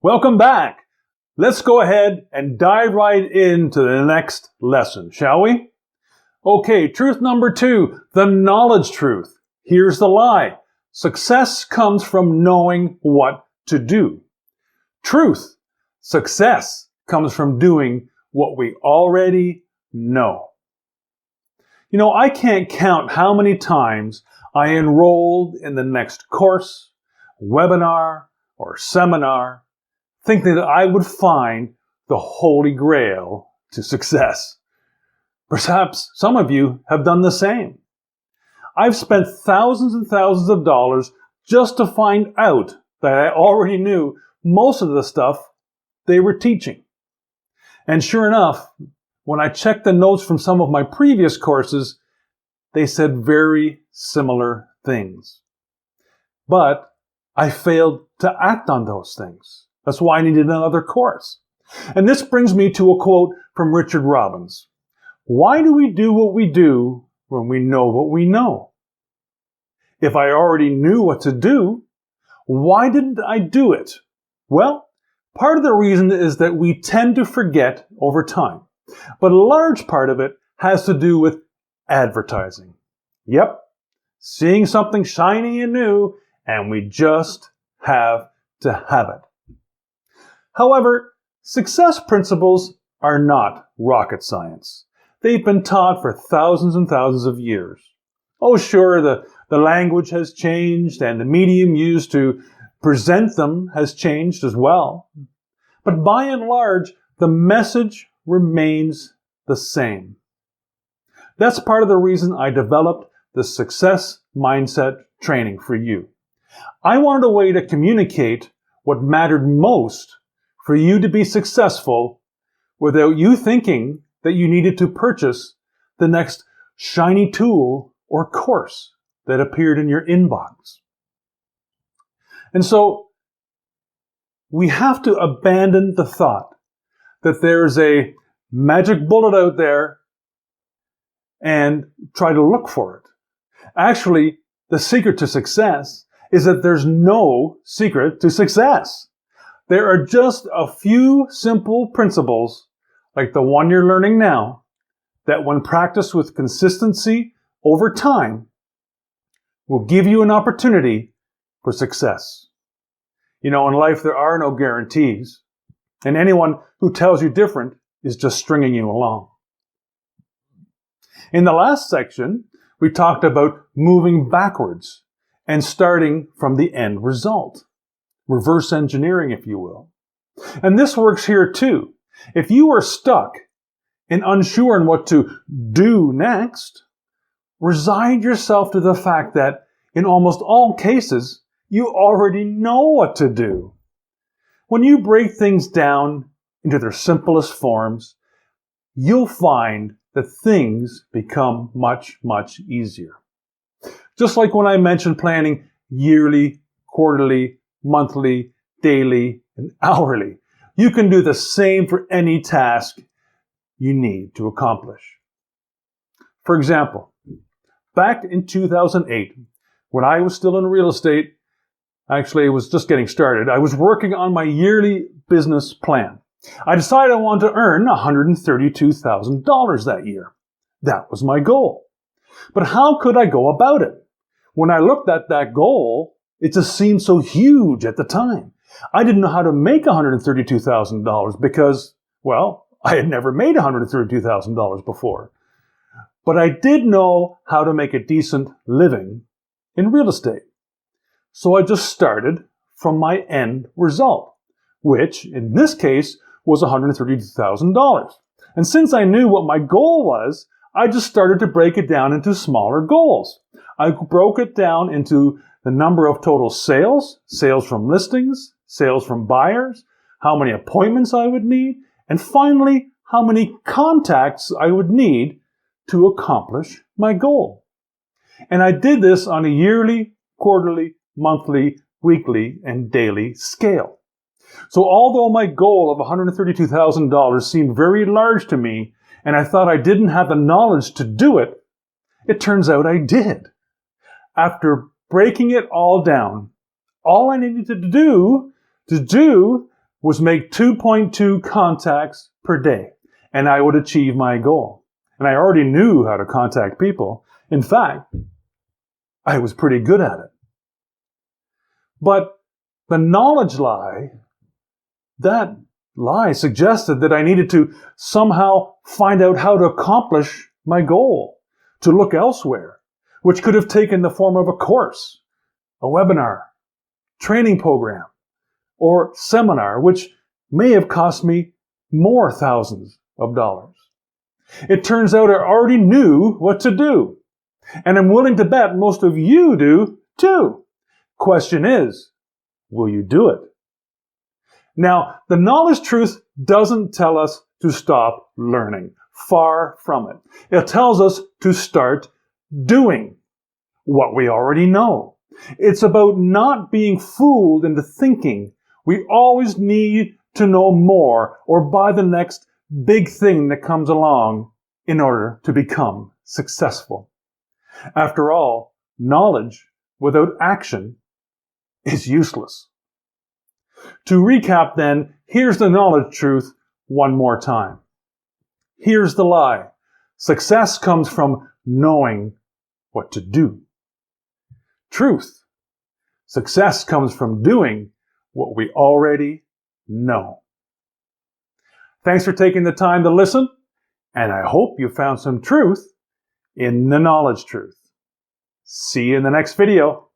Welcome back. Let's go ahead and dive right into the next lesson, shall we? Okay, truth number 2, the knowledge truth. Here's the lie. Success comes from knowing what to do. Truth. Success comes from doing what we already know. You know, I can't count how many times I enrolled in the next course, webinar, or seminar, thinking that I would find the holy grail to success. Perhaps some of you have done the same. I've spent thousands and thousands of dollars just to find out that I already knew most of the stuff they were teaching. And sure enough, when I checked the notes from some of my previous courses, they said very similar things. But I failed to act on those things. That's why I needed another course. And this brings me to a quote from Richard Robbins. Why do we do what we do when we know what we know? If I already knew what to do, why didn't I do it? Well, part of the reason is that we tend to forget over time. But a large part of it has to do with advertising. Yep, seeing something shiny and new, and we just have to have it. However, success principles are not rocket science. They've been taught for thousands and thousands of years. Oh, sure, the language has changed and the medium used to present them has changed as well. But by and large, the message remains the same. That's part of the reason I developed the Success Mindset training for you. I wanted a way to communicate what mattered most for you to be successful without you thinking that you needed to purchase the next shiny tool or course that appeared in your inbox. And so we have to abandon the thought that there's a magic bullet out there and try to look for it. Actually, the secret to success is that there's no secret to success. There are just a few simple principles, like the one you're learning now, that when practiced with consistency over time, will give you an opportunity for success. You know, in life there are no guarantees, and anyone who tells you different is just stringing you along. In the last section, we talked about moving backwards and starting from the end result. Reverse engineering, if you will. And this works here too. If you are stuck and unsure on what to do next, resign yourself to the fact that in almost all cases, you already know what to do. When you break things down into their simplest forms, you'll find that things become much, much easier. Just like when I mentioned planning yearly, quarterly, monthly, daily, and hourly, you can do the same for any task you need to accomplish. For example, back in 2008, when I was still in real estate, actually, it was just getting started, I was working on my yearly business plan. I decided I wanted to earn $132,000 that year. That was my goal. But how could I go about it? When I looked at that goal, it just seemed so huge at the time. I didn't know how to make $132,000 because, well, I had never made $132,000 before. But I did know how to make a decent living in real estate. So I just started from my end result, which in this case was $132,000. And since I knew what my goal was, I just started to break it down into smaller goals. I broke it down into the number of total sales, sales from listings, sales from buyers, how many appointments I would need, and finally, how many contacts I would need to accomplish my goal. And I did this on a yearly, quarterly, monthly, weekly, and daily scale. So although my goal of $132,000 seemed very large to me, and I thought I didn't have the knowledge to do it, it turns out I did. After breaking it all down, all I needed to do was make 2.2 contacts per day, and I would achieve my goal. And I already knew how to contact people. In fact, I was pretty good at it. But the knowledge lie, that lie suggested that I needed to somehow find out how to accomplish my goal, to look elsewhere, which could have taken the form of a course, a webinar, training program, or seminar, which may have cost me more thousands of dollars. It turns out I already knew what to do, and I'm willing to bet most of you do too. Question is, will you do it? Now, the knowledge truth doesn't tell us to stop learning. Far from it. It tells us to start doing what we already know. It's about not being fooled into thinking we always need to know more or buy the next big thing that comes along in order to become successful. After all, knowledge without action is useless. To recap then, here's the knowledge truth one more time. Here's the lie. Success comes from knowing what to do. Truth. Success comes from doing what we already know. Thanks for taking the time to listen, and I hope you found some truth in the knowledge truth. See you in the next video.